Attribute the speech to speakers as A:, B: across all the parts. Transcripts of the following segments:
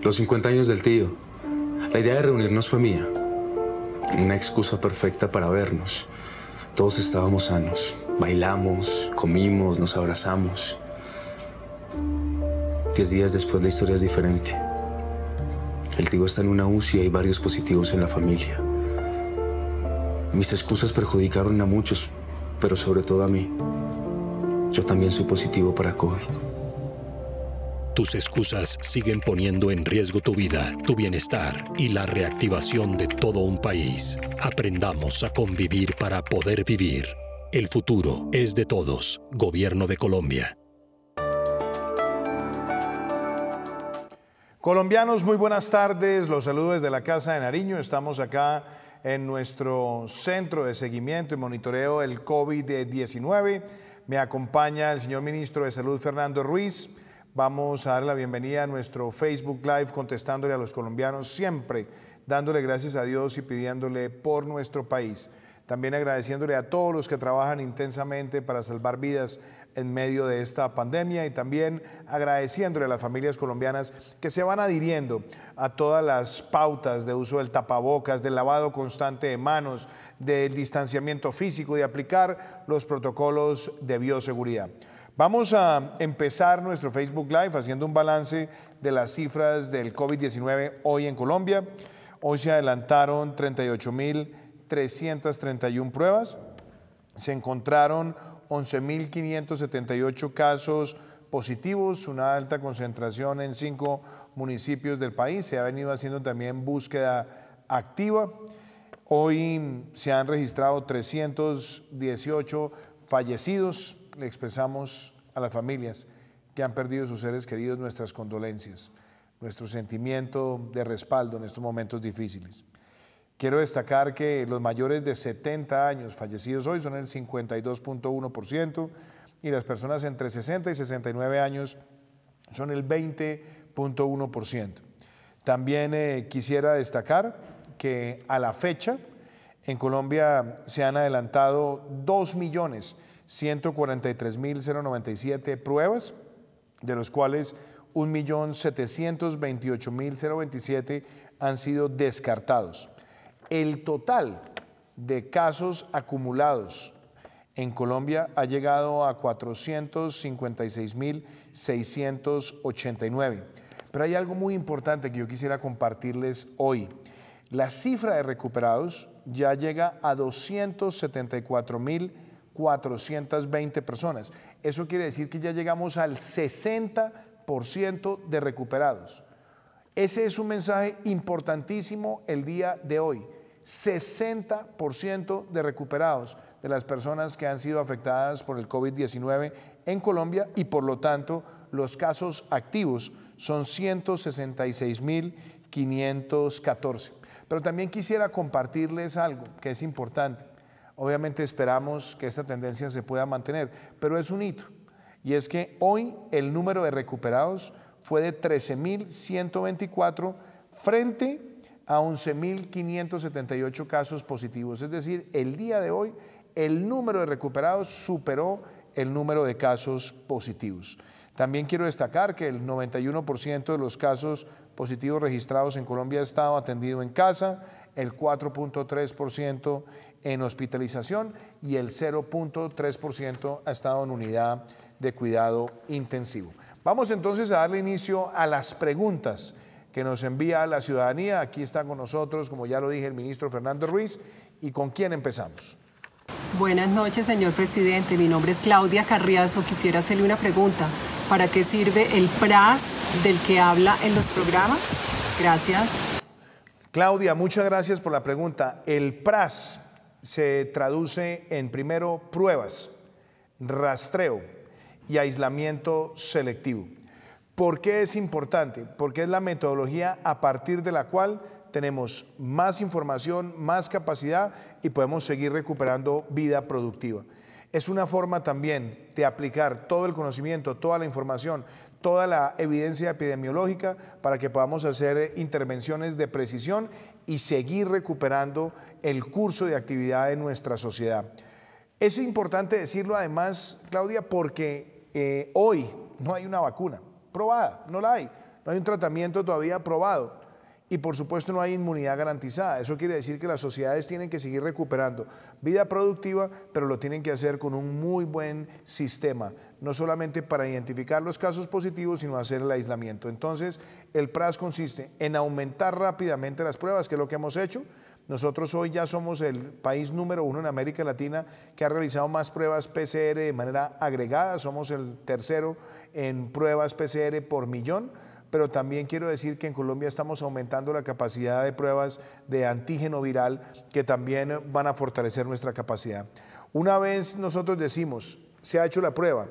A: Los 50 años del tío. La idea de reunirnos fue mía. Una excusa perfecta para vernos. Todos estábamos sanos. Bailamos, comimos, nos abrazamos. 10 días después la historia es diferente. El tío está en una UCI y hay varios positivos en la familia. Mis excusas perjudicaron a muchos, pero sobre todo a mí. Yo también soy positivo para COVID.
B: Tus excusas siguen poniendo en riesgo tu vida, tu bienestar y la reactivación de todo un país. Aprendamos a convivir para poder vivir. El futuro es de todos. Gobierno de Colombia.
C: Colombianos, muy buenas tardes. Los saludo desde la Casa de Nariño. Estamos acá en nuestro centro de seguimiento y monitoreo del COVID-19. Me acompaña el señor ministro de Salud, Fernando Ruiz. Vamos a dar la bienvenida a nuestro Facebook Live, contestándole a los colombianos, siempre dándole gracias a Dios y pidiéndole por nuestro país. También agradeciéndole a todos los que trabajan intensamente para salvar vidas en medio de esta pandemia y también agradeciéndole a las familias colombianas que se van adhiriendo a todas las pautas de uso del tapabocas, del lavado constante de manos, del distanciamiento físico, de aplicar los protocolos de bioseguridad. Vamos a empezar nuestro Facebook Live haciendo un balance de las cifras del COVID-19 hoy en Colombia. Hoy se adelantaron 38.331 pruebas. Se encontraron 11.578 casos positivos, una alta concentración en 5 municipios del país. Se ha venido haciendo también búsqueda activa. Hoy se han registrado 318 fallecidos. Le expresamos a las familias que han perdido sus seres queridos nuestras condolencias, nuestro sentimiento de respaldo en estos momentos difíciles. Quiero destacar que los mayores de 70 años fallecidos hoy son el 52.1% y las personas entre 60 y 69 años son el 20.1%. También quisiera destacar que a la fecha en Colombia se han adelantado 2.143.097 pruebas, de los cuales 1.728.027 han sido descartados. El total de casos acumulados en Colombia ha llegado a 456.689. Pero hay algo muy importante que yo quisiera compartirles hoy. La cifra de recuperados ya llega a 274.420 personas. Eso quiere decir que ya llegamos al 60% de recuperados. Ese es un mensaje importantísimo el día de hoy. 60% de recuperados de las personas que han sido afectadas por el COVID-19 en Colombia y por lo tanto los casos activos son 166.514. Pero también quisiera compartirles algo que es importante. Obviamente esperamos que esta tendencia se pueda mantener, pero es un hito. Y es que hoy el número de recuperados fue de 13.124 frente a 11.578 casos positivos. Es decir, el día de hoy el número de recuperados superó el número de casos positivos. También quiero destacar que el 91% de los casos positivos registrados en Colombia ha estado atendido en casa, el 4.3% en hospitalización y el 0.3% ha estado en unidad de cuidado intensivo. Vamos entonces a darle inicio a las preguntas que nos envía la ciudadanía. Aquí está con nosotros, como ya lo dije, el ministro Fernando Ruiz. ¿Y con quién empezamos?
D: Buenas noches, señor presidente. Mi nombre es Claudia Carriazo. Quisiera hacerle una pregunta. ¿Para qué sirve el PRAS del que habla en los programas? Gracias.
C: Claudia, muchas gracias por la pregunta. El PRAS se traduce en primero pruebas, rastreo y aislamiento selectivo. ¿Por qué es importante? Porque es la metodología a partir de la cual tenemos más información, más capacidad y podemos seguir recuperando vida productiva. Es una forma también de aplicar todo el conocimiento, toda la información, toda la evidencia epidemiológica para que podamos hacer intervenciones de precisión y seguir recuperando el curso de actividad de nuestra sociedad. Es importante decirlo además, Claudia, porque hoy no hay una vacuna probada, no la hay. no hay un tratamiento todavía aprobado y por supuesto no hay inmunidad garantizada. Eso quiere decir que las sociedades tienen que seguir recuperando vida productiva, pero lo tienen que hacer con un muy buen sistema, no solamente para identificar los casos positivos, sino hacer el aislamiento. Entonces, el PRAS consiste en aumentar rápidamente las pruebas, que es lo que hemos hecho. Nosotros hoy ya somos el país número 1 en América Latina que ha realizado más pruebas PCR de manera agregada, somos el tercero en pruebas PCR por millón, pero también quiero decir que en Colombia estamos aumentando la capacidad de pruebas de antígeno viral que también van a fortalecer nuestra capacidad. Una vez nosotros decimos, se ha hecho la prueba,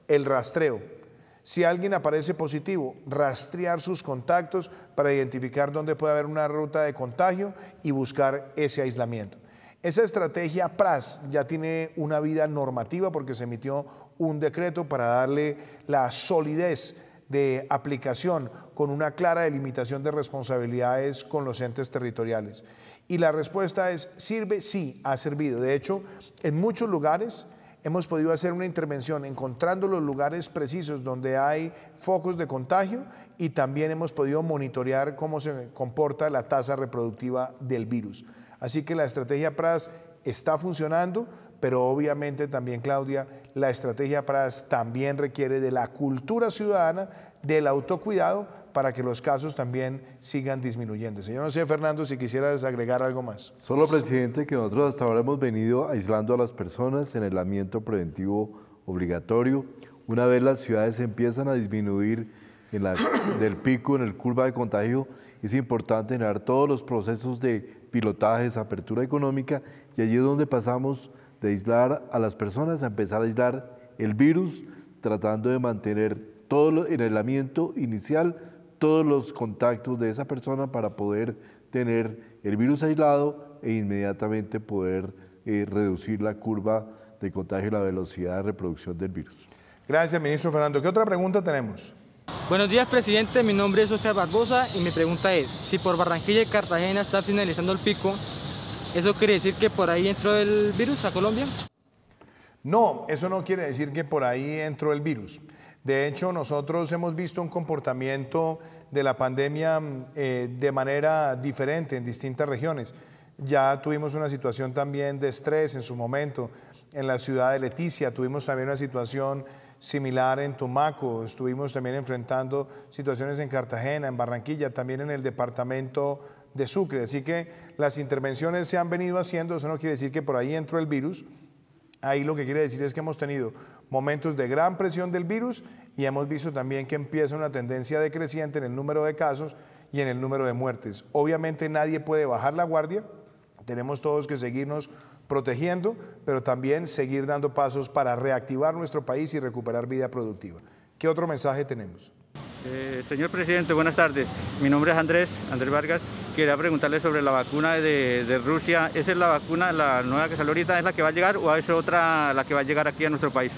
C: el rastreo. Si alguien aparece positivo, rastrear sus contactos para identificar dónde puede haber una ruta de contagio y buscar ese aislamiento. Esa estrategia PRAS ya tiene una vida normativa porque se emitió un decreto para darle la solidez de aplicación con una clara delimitación de responsabilidades con los entes territoriales. Y la respuesta es, ¿sirve? Sí, ha servido. De hecho, en muchos lugares hemos podido hacer una intervención encontrando los lugares precisos donde hay focos de contagio y también hemos podido monitorear cómo se comporta la tasa reproductiva del virus. Así que la estrategia PRAS está funcionando, pero obviamente también, Claudia, la estrategia PRAS también requiere de la cultura ciudadana, del autocuidado, para que los casos también sigan disminuyéndose. Yo no sé, Fernando, si quisieras agregar algo más.
E: Solo, presidente, que nosotros hasta ahora hemos venido aislando a las personas en aislamiento preventivo obligatorio. Una vez las ciudades empiezan a disminuir del pico en el curva de contagio, es importante generar todos los procesos de pilotajes, apertura económica, y allí es donde pasamos de aislar a las personas a empezar a aislar el virus, tratando de mantener todo el aislamiento inicial, todos los contactos de esa persona para poder tener el virus aislado e inmediatamente poder reducir la curva de contagio y la velocidad de reproducción del virus.
C: Gracias, ministro Fernando. ¿Qué otra pregunta tenemos?
F: Buenos días, presidente. Mi nombre es Oscar Barbosa y mi pregunta es, si por Barranquilla y Cartagena está finalizando el pico, ¿eso quiere decir que por ahí entró el virus a Colombia?
C: No, eso no quiere decir que por ahí entró el virus. De hecho, nosotros hemos visto un comportamiento de la pandemia de manera diferente en distintas regiones. Ya tuvimos una situación también de estrés en su momento en la ciudad de Leticia, tuvimos también una situación similar en Tumaco, estuvimos también enfrentando situaciones en Cartagena, en Barranquilla, también en el departamento de Sucre. Así que las intervenciones se han venido haciendo, eso no quiere decir que por ahí entró el virus. Ahí lo que quiere decir es que hemos tenido momentos de gran presión del virus y hemos visto también que empieza una tendencia decreciente en el número de casos y en el número de muertes. Obviamente nadie puede bajar la guardia, tenemos todos que seguirnos protegiendo, pero también seguir dando pasos para reactivar nuestro país y recuperar vida productiva. ¿Qué otro mensaje tenemos?
G: Señor presidente, buenas tardes. Mi nombre es Andrés Vargas. Quería preguntarle sobre la vacuna de Rusia. ¿Esa es la vacuna, la nueva que salió ahorita, es la que va a llegar o es otra la que va a llegar aquí a nuestro país?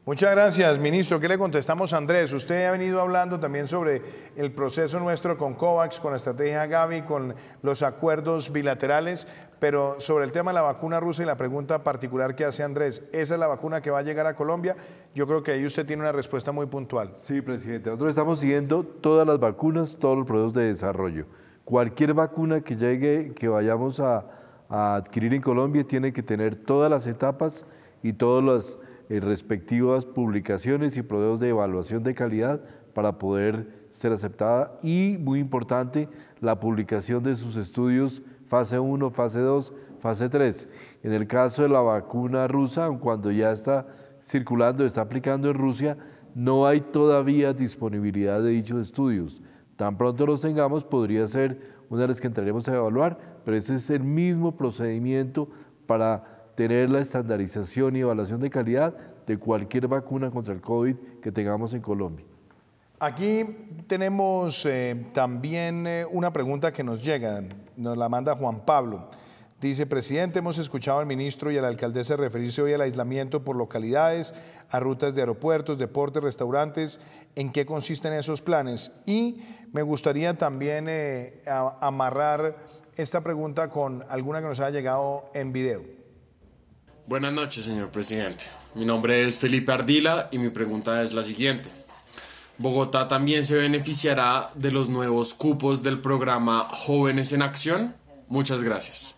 C: Muchas gracias, ministro. ¿Qué le contestamos a Andrés? Usted ha venido hablando también sobre el proceso nuestro con COVAX, con la estrategia Gavi, con los acuerdos bilaterales, pero sobre el tema de la vacuna rusa y la pregunta particular que hace Andrés, ¿esa es la vacuna que va a llegar a Colombia? Yo creo que ahí usted tiene una respuesta muy puntual.
E: Sí, presidente. Nosotros estamos siguiendo todas las vacunas, todos los procesos de desarrollo. Cualquier vacuna que llegue, que vayamos a adquirir en Colombia, tiene que tener todas las etapas y todas las respectivas publicaciones y procesos de evaluación de calidad para poder ser aceptada y, muy importante, la publicación de sus estudios fase 1, fase 2, fase 3. En el caso de la vacuna rusa, cuando ya está circulando, está aplicando en Rusia, no hay todavía disponibilidad de dichos estudios. Tan pronto los tengamos, podría ser una de las que entraremos a evaluar, pero ese es el mismo procedimiento para tener la estandarización y evaluación de calidad de cualquier vacuna contra el COVID que tengamos en Colombia.
C: Aquí tenemos también una pregunta que nos llega, nos la manda Juan Pablo. Dice, presidente, hemos escuchado al ministro y a la alcaldesa referirse hoy al aislamiento por localidades, a rutas de aeropuertos, deportes, restaurantes. ¿En qué consisten esos planes? Y me gustaría también amarrar esta pregunta con alguna que nos haya llegado en video.
H: Buenas noches, señor presidente. Mi nombre es Felipe Ardila y mi pregunta es la siguiente. ¿Bogotá también se beneficiará de los nuevos cupos del programa Jóvenes en Acción? Muchas gracias.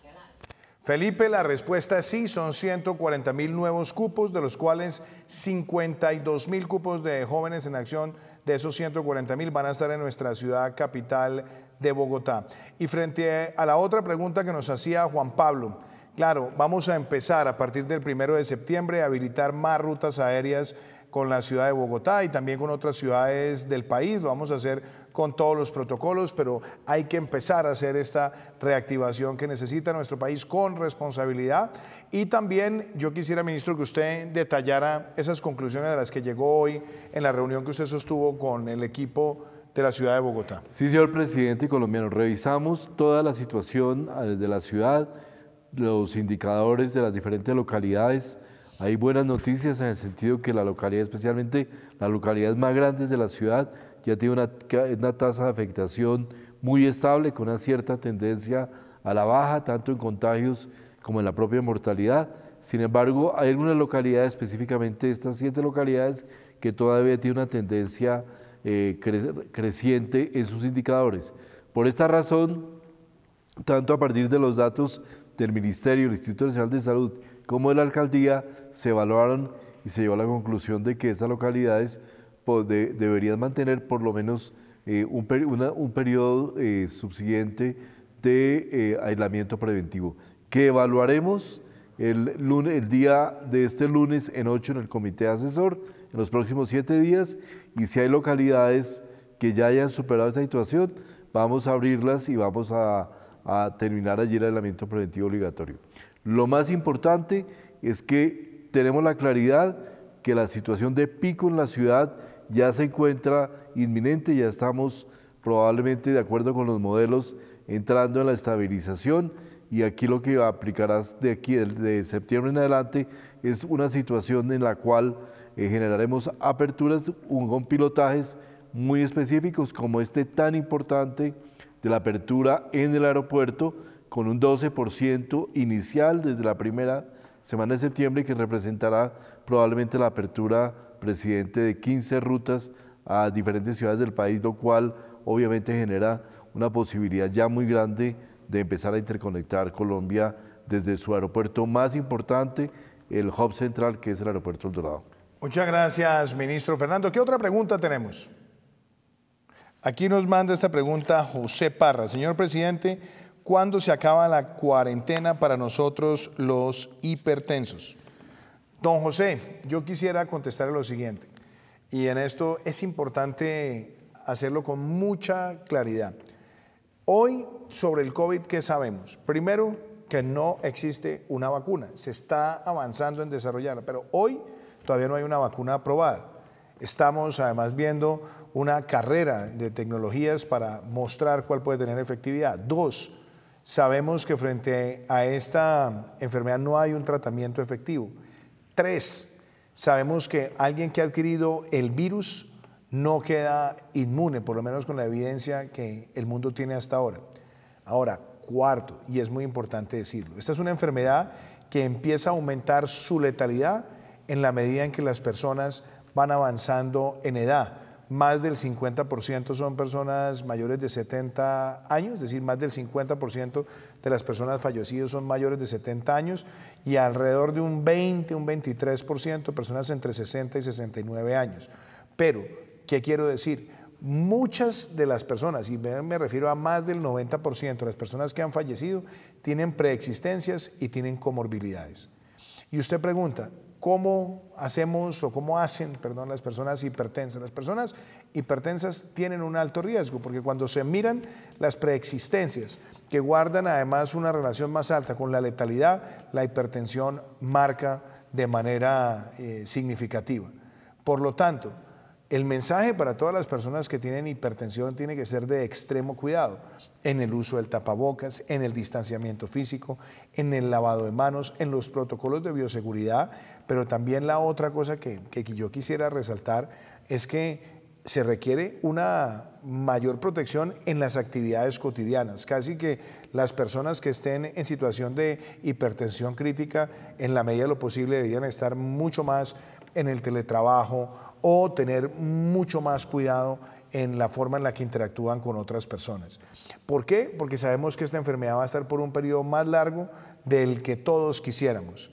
C: Felipe, la respuesta es sí, son 140.000 nuevos cupos, de los cuales 52.000 cupos de Jóvenes en Acción, de esos 140.000 van a estar en nuestra ciudad capital de Bogotá. Y frente a la otra pregunta que nos hacía Juan Pablo, claro, vamos a empezar a partir del 1 de septiembre a habilitar más rutas aéreas con la ciudad de Bogotá y también con otras ciudades del país. Lo vamos a hacer con todos los protocolos, pero hay que empezar a hacer esta reactivación que necesita nuestro país con responsabilidad. Y también yo quisiera, ministro, que usted detallara esas conclusiones a las que llegó hoy en la reunión que usted sostuvo con el equipo de la ciudad de Bogotá.
E: Sí, señor presidente colombiano, revisamos toda la situación de la ciudad, los indicadores de las diferentes localidades. Hay buenas noticias en el sentido que la localidad, especialmente las localidades más grandes de la ciudad, ya tiene una tasa de afectación muy estable, con una cierta tendencia a la baja, tanto en contagios como en la propia mortalidad. Sin embargo, hay algunas localidades, específicamente estas 7 localidades, que todavía tienen una tendencia creciente en sus indicadores. Por esta razón, tanto a partir de los datos del Ministerio, del Instituto Nacional de Salud, como de la Alcaldía, se evaluaron y se llegó a la conclusión de que estas localidades deberían mantener por lo menos un periodo subsiguiente de aislamiento preventivo, que evaluaremos el día de este lunes en 8 en el comité asesor, en los próximos 7 días, y si hay localidades que ya hayan superado esta situación, vamos a abrirlas y vamos a terminar allí el aislamiento preventivo obligatorio. Lo más importante es que tenemos la claridad que la situación de pico en la ciudad ya se encuentra inminente, ya estamos probablemente, de acuerdo con los modelos, entrando en la estabilización, y aquí lo que aplicarás de aquí, de septiembre en adelante, es una situación en la cual generaremos aperturas con pilotajes muy específicos, como este tan importante de la apertura en el aeropuerto, con un 12% inicial desde la primera semana de septiembre, que representará probablemente la apertura, presidente, de 15 rutas a diferentes ciudades del país, lo cual obviamente genera una posibilidad ya muy grande de empezar a interconectar Colombia desde su aeropuerto más importante, el hub central, que es el aeropuerto El Dorado.
C: Muchas gracias, ministro Fernando. ¿Qué otra pregunta tenemos? Aquí nos manda esta pregunta José Parra. Señor presidente, ¿cuándo se acaba la cuarentena para nosotros los hipertensos? Don José, yo quisiera contestarle lo siguiente, y en esto es importante hacerlo con mucha claridad. Hoy, sobre el COVID, ¿qué sabemos? Primero, que no existe una vacuna, se está avanzando en desarrollarla, pero hoy todavía no hay una vacuna aprobada. Estamos además viendo una carrera de tecnologías para mostrar cuál puede tener efectividad. 2, sabemos que frente a esta enfermedad no hay un tratamiento efectivo. 3, sabemos que alguien que ha adquirido el virus no queda inmune, por lo menos con la evidencia que el mundo tiene hasta ahora. Ahora, 4, y es muy importante decirlo, esta es una enfermedad que empieza a aumentar su letalidad en la medida en que las personas van avanzando en edad. Más del 50% son personas mayores de 70 años, es decir, más del 50% de las personas fallecidas son mayores de 70 años, y alrededor de un 20, un 23% personas entre 60 y 69 años. Pero, ¿qué quiero decir? Muchas de las personas, y me refiero a más del 90% de las personas que han fallecido, tienen preexistencias y tienen comorbilidades. Y usted pregunta, ¿cómo hacemos o cómo hacen, las personas hipertensas? Las personas hipertensas tienen un alto riesgo, porque cuando se miran las preexistencias, que guardan además una relación más alta con la letalidad, la hipertensión marca de manera significativa. Por lo tanto, el mensaje para todas las personas que tienen hipertensión tiene que ser de extremo cuidado en el uso del tapabocas, en el distanciamiento físico, en el lavado de manos, en los protocolos de bioseguridad, pero también la otra cosa que yo quisiera resaltar es que se requiere una mayor protección en las actividades cotidianas. Casi que las personas que estén en situación de hipertensión crítica, en la medida de lo posible, deberían estar mucho más en el teletrabajo o tener mucho más cuidado en la forma en la que interactúan con otras personas. ¿Por qué? Porque sabemos que esta enfermedad va a estar por un periodo más largo del que todos quisiéramos.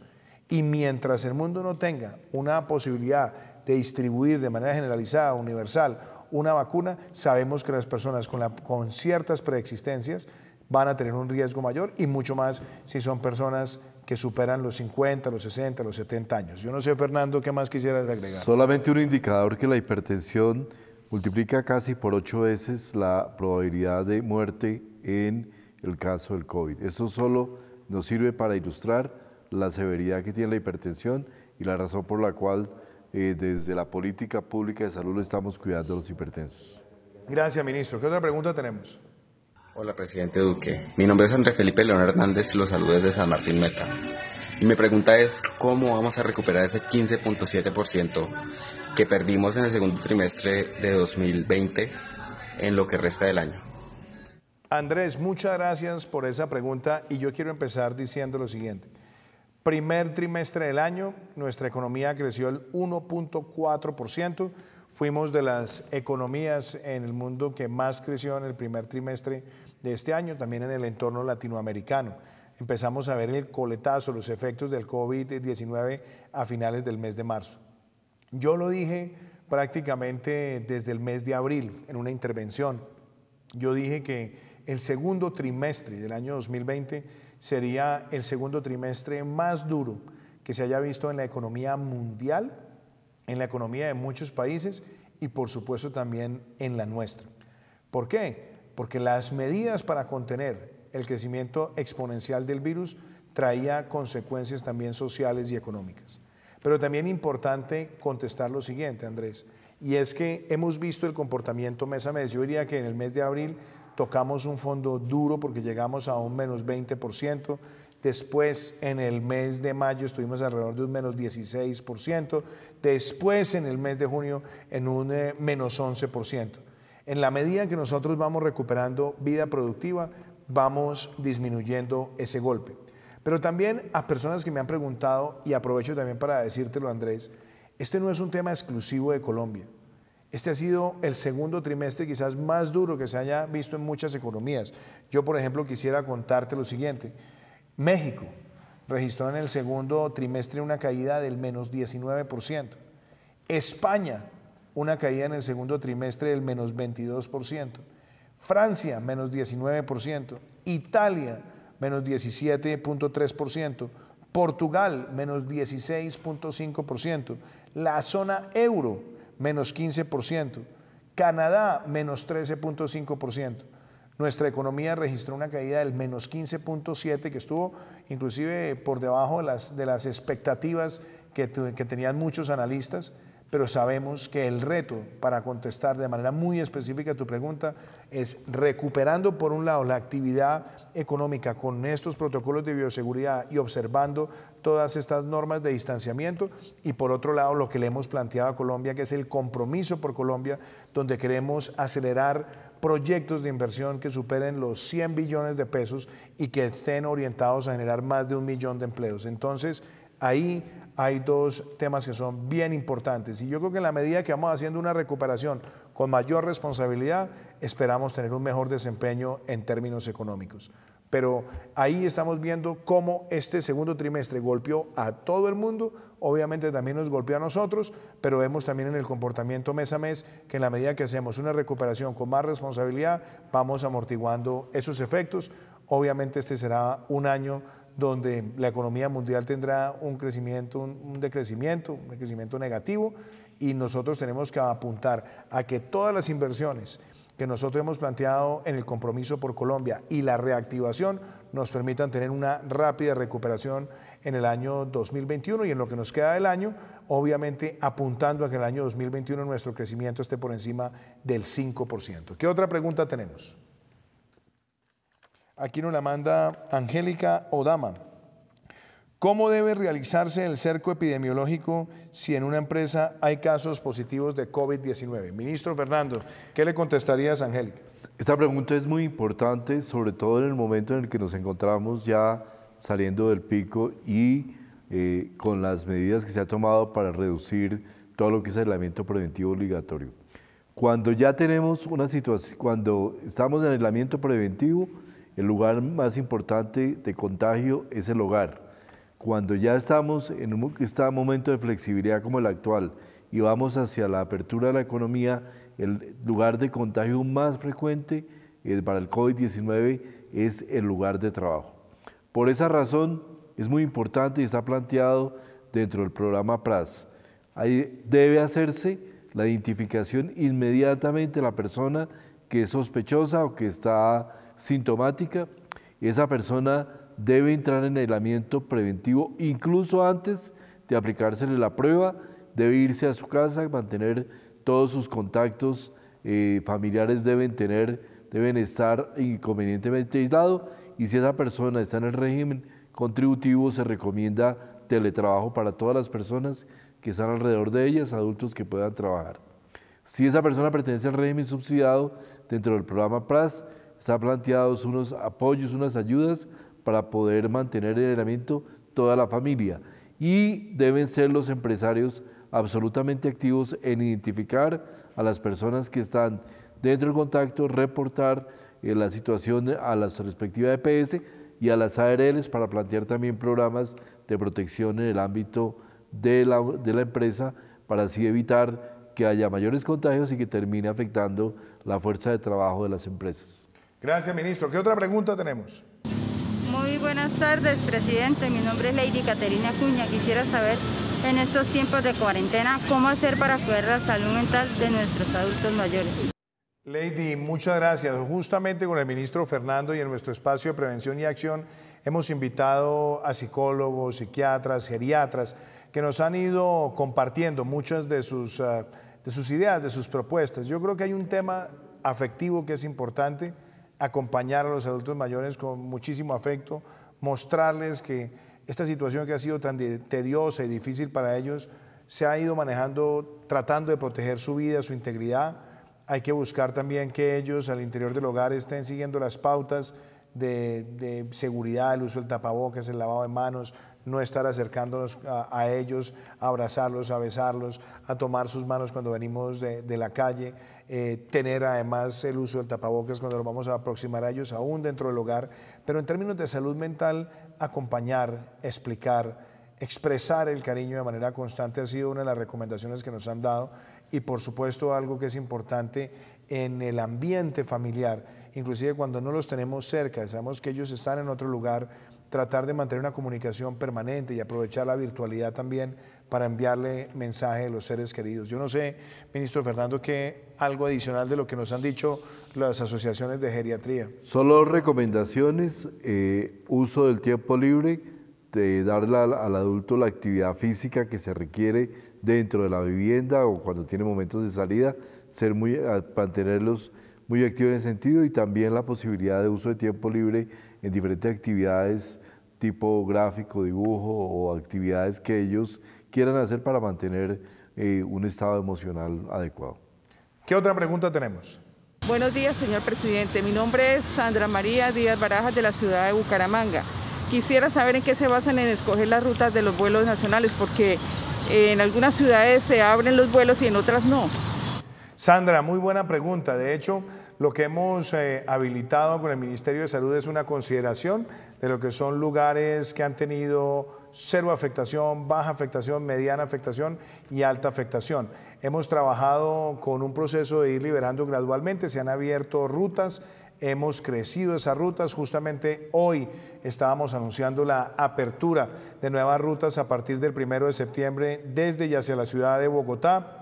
C: Y mientras el mundo no tenga una posibilidad de distribuir de manera generalizada, universal, una vacuna, sabemos que las personas con ciertas preexistencias van a tener un riesgo mayor y mucho más si son personas que superan los 50, los 60, los 70 años. Yo no sé, Fernando, ¿qué más quisieras agregar?
E: Solamente un indicador que la hipertensión multiplica casi por 8 veces la probabilidad de muerte en el caso del COVID. Esto solo nos sirve para ilustrar la severidad que tiene la hipertensión y la razón por la cual desde la política pública de salud estamos cuidando a los hipertensos.
C: Gracias, ministro. ¿Qué otra pregunta tenemos?
I: Hola, presidente Duque. Mi nombre es Andrés Felipe León Hernández, los saludo desde San Martín Meta. Y mi pregunta es, ¿cómo vamos a recuperar ese 15.7% que perdimos en el segundo trimestre de 2020 en lo que resta del año?
C: Andrés, muchas gracias por esa pregunta y yo quiero empezar diciendo lo siguiente. Primer trimestre del año, nuestra economía creció el 1.4%. Fuimos de las economías en el mundo que más creció en el primer trimestre de este año, también en el entorno latinoamericano. Empezamos a ver el coletazo, los efectos del COVID-19 a finales del mes de marzo. Yo lo dije prácticamente desde el mes de abril en una intervención. Yo dije que el segundo trimestre del año 2020 sería el segundo trimestre más duro que se haya visto en la economía mundial, en la economía de muchos países y por supuesto también en la nuestra. ¿Por qué? Porque las medidas para contener el crecimiento exponencial del virus traía consecuencias también sociales y económicas. Pero también importante contestar lo siguiente, Andrés, y es que hemos visto el comportamiento mes a mes. Yo diría que en el mes de abril tocamos un fondo duro porque llegamos a un menos 20%, después en el mes de mayo estuvimos alrededor de un menos 16%, después en el mes de junio en un menos 11%. En la medida que nosotros vamos recuperando vida productiva, vamos disminuyendo ese golpe. Pero también a personas que me han preguntado, y aprovecho también para decírtelo, Andrés, este no es un tema exclusivo de Colombia. Este ha sido el segundo trimestre quizás más duro que se haya visto en muchas economías. Yo, por ejemplo, quisiera contarte lo siguiente. México registró en el segundo trimestre una caída del menos 19%. España, una caída en el segundo trimestre del menos 22%. Francia, menos 19%. Italia, menos 17.3%. Portugal, menos 16.5%. La zona euro, menos 15%, Canadá menos 13.5%. Nuestra economía registró una caída del menos 15.7%, que estuvo inclusive por debajo de las expectativas que tenían muchos analistas, pero sabemos que el reto para contestar de manera muy específica a tu pregunta es recuperando por un lado la actividad económica con estos protocolos de bioseguridad y observando todas estas normas de distanciamiento y por otro lado lo que le hemos planteado a Colombia, que es el compromiso por Colombia, donde queremos acelerar proyectos de inversión que superen los 100 billones de pesos y que estén orientados a generar más de 1 millón de empleos. Entonces, ahí hay dos temas que son bien importantes y yo creo que en la medida que vamos haciendo una recuperación con mayor responsabilidad, esperamos tener un mejor desempeño en términos económicos. Pero ahí estamos viendo cómo este segundo trimestre golpeó a todo el mundo, obviamente también nos golpeó a nosotros, pero vemos también en el comportamiento mes a mes que en la medida que hacemos una recuperación con más responsabilidad, vamos amortiguando esos efectos. Obviamente este será un año donde la economía mundial tendrá un decrecimiento negativo y nosotros tenemos que apuntar a que todas las inversiones que nosotros hemos planteado en el compromiso por Colombia y la reactivación nos permitan tener una rápida recuperación en el año 2021 y en lo que nos queda del año, obviamente apuntando a que en el año 2021 nuestro crecimiento esté por encima del 5%. ¿Qué otra pregunta tenemos? Aquí nos la manda Angélica Odama. ¿Cómo debe realizarse el cerco epidemiológico si en una empresa hay casos positivos de COVID-19? Ministro Fernando, ¿qué le contestarías a Angélica?
E: Esta pregunta es muy importante, sobre todo en el momento en el que nos encontramos ya saliendo del pico y con las medidas que se ha tomado para reducir todo lo que es aislamiento preventivo obligatorio. Cuando ya tenemos una situación, cuando estamos en aislamiento preventivo, el lugar más importante de contagio es el hogar. Cuando ya estamos en un momento de flexibilidad como el actual y vamos hacia la apertura de la economía, el lugar de contagio más frecuente para el COVID-19 es el lugar de trabajo. Por esa razón es muy importante y está planteado dentro del programa PRAS. Ahí debe hacerse la identificación inmediatamente de la persona que es sospechosa o que está sintomática. Esa persona debe entrar en aislamiento preventivo incluso antes de aplicársele la prueba, debe irse a su casa, mantener todos sus contactos familiares deben estar inconvenientemente aislados, y si esa persona está en el régimen contributivo se recomienda teletrabajo para todas las personas que están alrededor de ellas, adultos que puedan trabajar. Si esa persona pertenece al régimen subsidiado, dentro del programa PRAS están planteados unos apoyos, unas ayudas para poder mantener el aislamiento toda la familia, y deben ser los empresarios absolutamente activos en identificar a las personas que están dentro del contacto, reportar la situación a las respectivas EPS y a las ARLs para plantear también programas de protección en el ámbito de la empresa, para así evitar que haya mayores contagios y que termine afectando la fuerza de trabajo de las empresas.
C: Gracias, ministro. ¿Qué otra pregunta tenemos?
J: Muy buenas tardes, presidente. Mi nombre es Lady Caterina Acuña. Quisiera saber, en estos tiempos de cuarentena, ¿cómo hacer para cuidar la salud mental de nuestros adultos mayores?
C: Lady, muchas gracias. Justamente con el ministro Fernando y en nuestro espacio de prevención y acción hemos invitado a psicólogos, psiquiatras, geriatras que nos han ido compartiendo muchas de sus ideas, de sus propuestas. Yo creo que hay un tema afectivo que es importante, acompañar a los adultos mayores con muchísimo afecto, mostrarles que esta situación que ha sido tan tediosa y difícil para ellos se ha ido manejando tratando de proteger su vida, su integridad. Hay que buscar también que ellos al interior del hogar estén siguiendo las pautas de seguridad, el uso del tapabocas, el lavado de manos, no estar acercándonos a ellos, a abrazarlos, a besarlos, a tomar sus manos cuando venimos de la calle, tener además el uso del tapabocas cuando nos vamos a aproximar a ellos, aún dentro del hogar. Pero en términos de salud mental, acompañar, explicar, expresar el cariño de manera constante ha sido una de las recomendaciones que nos han dado, y por supuesto algo que es importante en el ambiente familiar, inclusive cuando no los tenemos cerca, sabemos que ellos están en otro lugar, tratar de mantener una comunicación permanente y aprovechar la virtualidad también para enviarle mensaje de los seres queridos. Yo no sé, ministro Fernando, que algo adicional de lo que nos han dicho las asociaciones de geriatría.
E: Solo recomendaciones: uso del tiempo libre, de darle al adulto la actividad física que se requiere dentro de la vivienda o cuando tiene momentos de salida, mantenerlos muy activos en ese sentido, y también la posibilidad de uso de tiempo libre en diferentes actividades tipo gráfico, dibujo o actividades que ellos quieran hacer para mantener un estado emocional adecuado.
C: ¿Qué otra pregunta tenemos?
K: Buenos días, señor presidente. Mi nombre es Sandra María Díaz Barajas, de la ciudad de Bucaramanga. Quisiera saber en qué se basan en escoger las rutas de los vuelos nacionales, porque en algunas ciudades se abren los vuelos y en otras no.
C: Sandra, muy buena pregunta. De hecho, lo que hemos habilitado con el Ministerio de Salud es una consideración de lo que son lugares que han tenido cero afectación, baja afectación, mediana afectación y alta afectación. Hemos trabajado con un proceso de ir liberando gradualmente, se han abierto rutas, hemos crecido esas rutas. Justamente hoy estábamos anunciando la apertura de nuevas rutas a partir del 1 de septiembre desde y hacia la ciudad de Bogotá,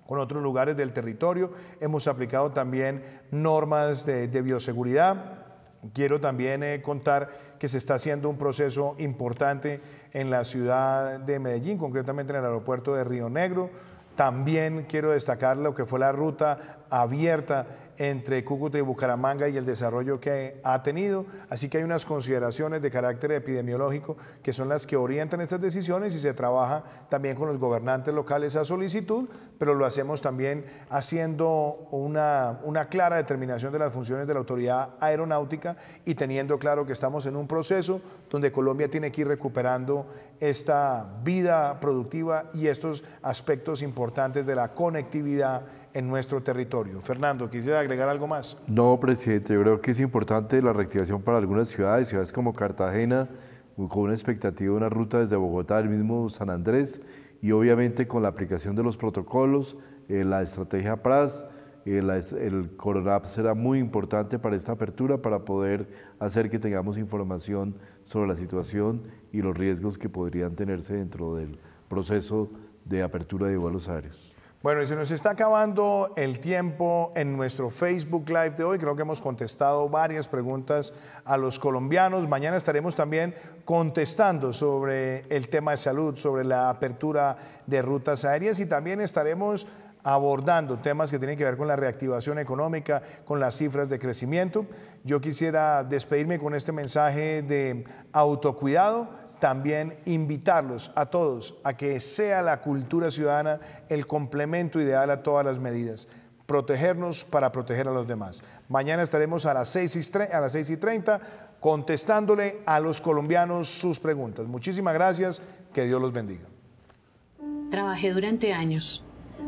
C: con otros lugares del territorio. Hemos aplicado también normas de bioseguridad. Quiero también contar que se está haciendo un proceso importante en la ciudad de Medellín, concretamente en el aeropuerto de Río Negro. También quiero destacar lo que fue la ruta abierta entre Cúcuta y Bucaramanga y el desarrollo que ha tenido. Así que hay unas consideraciones de carácter epidemiológico que son las que orientan estas decisiones y se trabaja también con los gobernantes locales a solicitud, pero lo hacemos también haciendo una clara determinación de las funciones de la autoridad aeronáutica y teniendo claro que estamos en un proceso donde Colombia tiene que ir recuperando esta vida productiva y estos aspectos importantes de la conectividad en nuestro territorio. Fernando, ¿quisiera agregar algo más?
E: No, presidente, yo creo que es importante la reactivación para algunas ciudades como Cartagena, con una expectativa de una ruta desde Bogotá, el mismo San Andrés, y obviamente con la aplicación de los protocolos, la estrategia PRAS, el CORONAP será muy importante para esta apertura, para poder hacer que tengamos información sobre la situación y los riesgos que podrían tenerse dentro del proceso de apertura de vuelos aéreos.
C: Bueno, y se nos está acabando el tiempo en nuestro Facebook Live de hoy. Creo que hemos contestado varias preguntas a los colombianos. Mañana estaremos también contestando sobre el tema de salud, sobre la apertura de rutas aéreas y también estaremos abordando temas que tienen que ver con la reactivación económica, con las cifras de crecimiento. Yo quisiera despedirme con este mensaje de autocuidado. También invitarlos a todos a que sea la cultura ciudadana el complemento ideal a todas las medidas. Protegernos para proteger a los demás. Mañana estaremos a las 6:30 contestándole a los colombianos sus preguntas. Muchísimas gracias, que Dios los bendiga.
L: Trabajé durante años.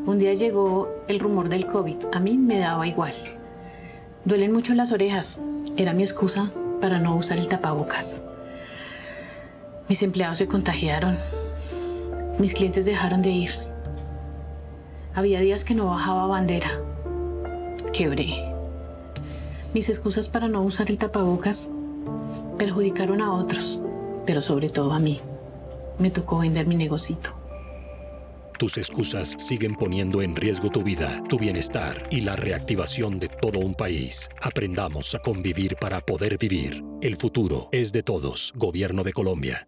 L: Un día llegó el rumor del COVID. A mí me daba igual. Duelen mucho las orejas. Era mi excusa para no usar el tapabocas. Mis empleados se contagiaron. Mis clientes dejaron de ir. Había días que no bajaba bandera. Quebré. Mis excusas para no usar el tapabocas perjudicaron a otros, pero sobre todo a mí. Me tocó vender mi negocito.
B: Tus excusas siguen poniendo en riesgo tu vida, tu bienestar y la reactivación de todo un país. Aprendamos a convivir para poder vivir. El futuro es de todos. Gobierno de Colombia.